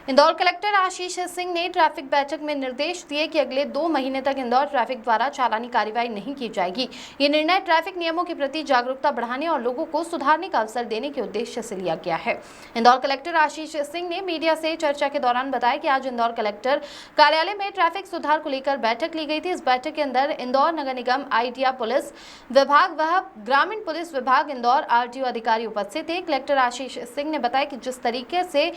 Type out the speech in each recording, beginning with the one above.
Indore collector Ashish Singh ने traffic बैठक में निर्देश दिए कि अगले 2 महीने तक इंदौर ट्रैफिक द्वारा चालानी कार्रवाई नहीं की जाएगी। ये निर्णय ट्रैफिक नियमों के प्रति जागरूकता बढ़ाने और लोगों को सुधारने का अवसर देने के उद्देश्य से लिया गया है। इंदौर कलेक्टर आशीष सिंह ने मीडिया से चर्चा के दौरान बताया कि आज इंदौर कलेक्टर कार्यालय में ट्रैफिक सुधार को लेकर बैठक ली गई थी। इस बैठक के अंदर इंदौर नगर निगम, आईटीआर पुलिस विभाग व ग्रामीण पुलिस विभाग, इंदौर आरटीओ अधिकारी उपस्थित थे। कलेक्टर आशीष सिंह ने बताया कि जिस तरीके से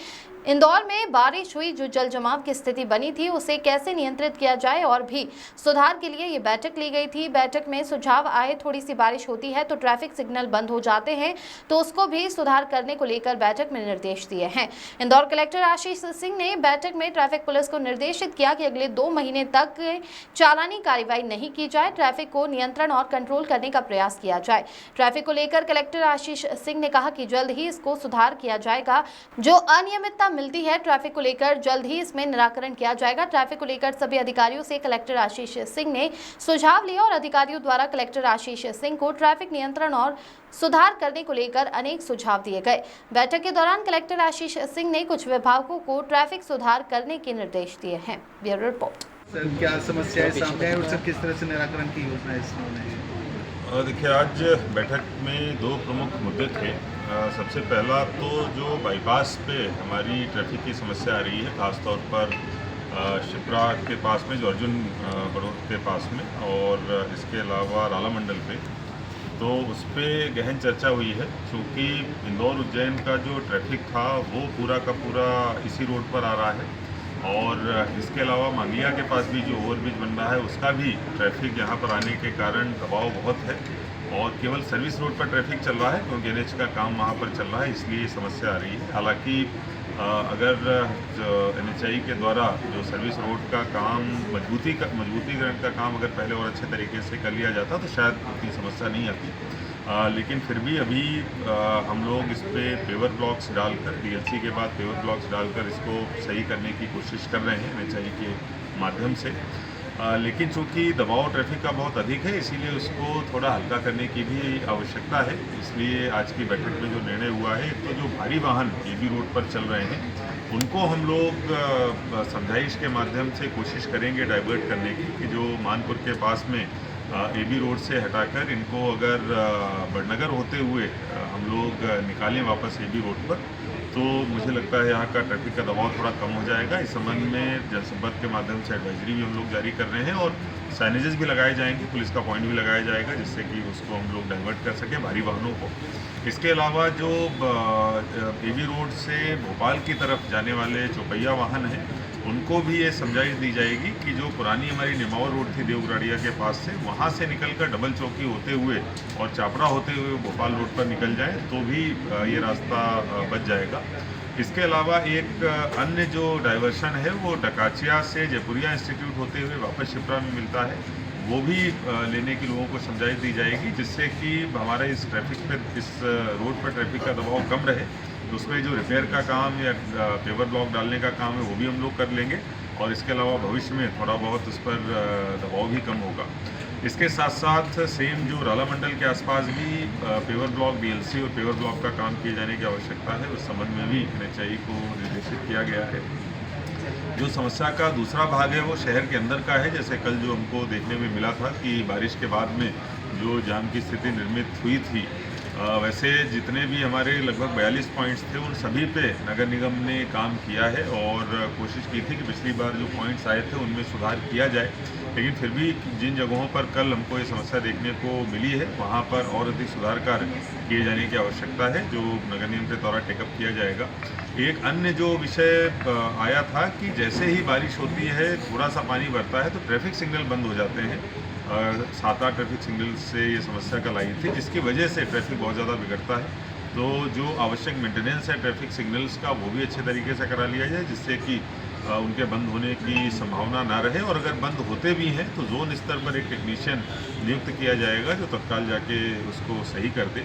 इंदौर में बारिश हुई, जो जल जमाव की स्थिति बनी थी, उसे कैसे नियंत्रित किया जाए और भी सुधार के लिए ये बैठक ली गई थी। बैठक में सुझाव आए, थोड़ी सी बारिश होती है तो ट्रैफिक सिग्नल बंद हो जाते हैं, तो उसको भी सुधार करने को लेकर बैठक में निर्देश दिए हैं। इंदौर कलेक्टर आशीष सिंह ने बैठक में ट्रैफिक पुलिस को निर्देशित किया कि अगले 2 महीने तक चालानी कार्रवाई नहीं की जाए, ट्रैफिक को नियंत्रण और कंट्रोल करने का प्रयास किया जाए। ट्रैफिक को लेकर कलेक्टर आशीष सिंह ने कहा कि जल्द ही इसको सुधार किया जाएगा। जो अनियमितता मिलती है ट्रैफिक को लेकर, जल्द ही इसमें निराकरण किया जाएगा। ट्रैफिक को लेकर सभी अधिकारियों से कलेक्टर आशीष सिंह ने सुझाव लिया और अधिकारियों द्वारा कलेक्टर आशीष सिंह को ट्रैफिक नियंत्रण और सुधार करने को लेकर अनेक सुझाव दिए गए। बैठक के दौरान कलेक्टर आशीष सिंह ने कुछ विभागों को ट्रैफिक सुधार करने के निर्देश दिए हैं। Bureau report. सर, क्या समस्याएं सामने आई और सर किस तरह से निराकरण की योजना है इसमें? देखिए, आज बैठक में 2 प्रमुख मुद्दे थे। सबसे पहला तो जो बाईपास पे हमारी ट्रैफिक की समस्या आ रही है, खासतौर पर शिप्रा के पास में, जो अर्जुन बड़ौद के पास में, और इसके अलावा राला मंडल पे, तो उस पर गहन चर्चा हुई है। क्योंकि इंदौर उज्जैन का जो ट्रैफिक था वो पूरा का पूरा इसी रोड पर आ रहा है, और इसके अलावा मांगिया के पास भी जो ओवरब्रिज बन रहा है उसका भी ट्रैफिक यहाँ पर आने के कारण दबाव बहुत है, और केवल सर्विस रोड पर ट्रैफिक चल रहा है क्योंकि एनएच का काम वहाँ पर चल रहा है, इसलिए समस्या आ रही है। हालांकि अगर एनएचआई के द्वारा जो सर्विस रोड का काम मजबूतीकरण का काम अगर पहले और अच्छे तरीके से कर लिया जाता तो शायद उतनी समस्या नहीं आती। लेकिन फिर भी अभी हम लोग इस पे पेवर ब्लॉक्स डालकर, डीएलसी के बाद पेवर ब्लॉक्स डालकर इसको सही करने की कोशिश कर रहे हैं एनएचआई के माध्यम से। लेकिन चूँकि दबाव ट्रैफिक का बहुत अधिक है, इसीलिए उसको थोड़ा हल्का करने की भी आवश्यकता है। इसलिए आज की बैठक में जो निर्णय हुआ है, तो जो भारी वाहन एबी रोड पर चल रहे हैं उनको हम लोग समझाइश के माध्यम से कोशिश करेंगे डाइवर्ट करने की, कि जो मानपुर के पास में एबी रोड से हटाकर इनको अगर बड़नगर होते हुए हम लोग निकालें वापस एबी रोड पर, तो मुझे लगता है यहाँ का ट्रैफिक का दबाव थोड़ा कम हो जाएगा। इस संबंध में जनसंपर्क के माध्यम से एडवाइजरी भी हम लोग जारी कर रहे हैं, और साइनेजेस भी लगाए जाएंगे, पुलिस का पॉइंट भी लगाया जाएगा, जिससे कि उसको हम लोग डाइवर्ट कर सकें भारी वाहनों को। इसके अलावा जो एबी रोड से भोपाल की तरफ जाने वाले चौपहिया वाहन हैं, उनको भी ये समझाइश दी जाएगी कि जो पुरानी हमारी निमावर रोड थी देवगराड़िया के पास से, वहाँ से निकलकर डबल चौकी होते हुए और चापड़ा होते हुए भोपाल रोड पर निकल जाए तो भी ये रास्ता बच जाएगा। इसके अलावा एक अन्य जो डाइवर्शन है वो डकाचिया से जयपुरिया इंस्टीट्यूट होते हुए वापस शिप्रा में मिलता है, वो भी लेने की लोगों को समझाइश दी जाएगी, जिससे कि हमारे इस रोड पर ट्रैफिक का दबाव कम रहे। तो उसमें जो रिपेयर का काम या पेवर ब्लॉक डालने का काम है वो भी हम लोग कर लेंगे, और इसके अलावा भविष्य में थोड़ा बहुत उस पर दबाव भी कम होगा। इसके साथ साथ सेम जो राला मंडल के आसपास भी पेवर ब्लॉक, डीएलसी और पेवर ब्लॉक का काम किए जाने की आवश्यकता है, उस संबंध में भी एनएचआई को निर्देशित किया गया है। जो समस्या का दूसरा भाग है वो शहर के अंदर का है। जैसे कल जो हमको देखने में मिला था कि बारिश के बाद में जो जाम की स्थिति निर्मित हुई थी, वैसे जितने भी हमारे लगभग 42 पॉइंट्स थे उन सभी पे नगर निगम ने काम किया है, और कोशिश की थी कि पिछली बार जो पॉइंट्स आए थे उनमें सुधार किया जाए। लेकिन फिर भी जिन जगहों पर कल हमको ये समस्या देखने को मिली है, वहाँ पर और अधिक सुधार कार्य किए जाने की आवश्यकता है, जो नगर निगम के द्वारा टेकअप किया जाएगा। एक अन्य जो विषय आया था कि जैसे ही बारिश होती है, थोड़ा सा पानी भरता है तो ट्रैफिक सिग्नल बंद हो जाते हैं। 7-8 ट्रैफिक सिग्नल से ये समस्या कल आई थी, जिसकी वजह से ट्रैफिक बहुत ज़्यादा बिगड़ता है। तो जो आवश्यक मेंटेनेंस है ट्रैफिक सिग्नल्स का, वो भी अच्छे तरीके से करा लिया जाए, जिससे कि उनके बंद होने की संभावना ना रहे, और अगर बंद होते भी हैं तो जोन स्तर पर एक टेक्नीशियन नियुक्त किया जाएगा जो तत्काल जाके उसको सही कर दे।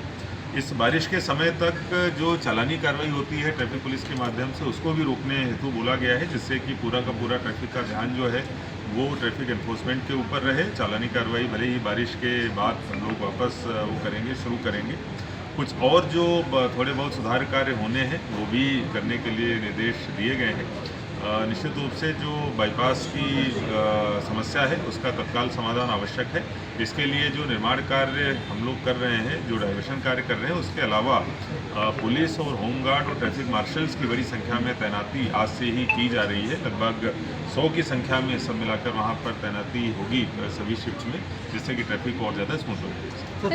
इस बारिश के समय तक जो चालानी कार्रवाई होती है ट्रैफिक पुलिस के माध्यम से, उसको भी रोकने हेतु बोला गया है, जिससे कि पूरा का पूरा ट्रैफिक का ध्यान जो है वो ट्रैफिक एनफोर्समेंट के ऊपर रहे। चालानी कार्रवाई भले ही बारिश के बाद हम लोग वापस वो करेंगे, शुरू करेंगे। कुछ और जो थोड़े बहुत सुधार कार्य होने हैं वो भी करने के लिए निर्देश दिए गए हैं। निश्चित रूप से जो बाईपास की समस्या है उसका तत्काल समाधान आवश्यक है। इसके लिए जो निर्माण कार्य हम लोग कर रहे हैं, जो डाइवर्शन कार्य कर रहे हैं, उसके अलावा पुलिस और होमगार्ड और ट्रैफिक मार्शल्स की बड़ी संख्या में तैनाती आज से ही की जा रही है। लगभग 100 की संख्या में सब मिलाकर वहाँ पर तैनाती होगी सभी शिफ्ट में, जिससे कि ट्रैफिक और ज़्यादा स्मूथ हो जाएगी।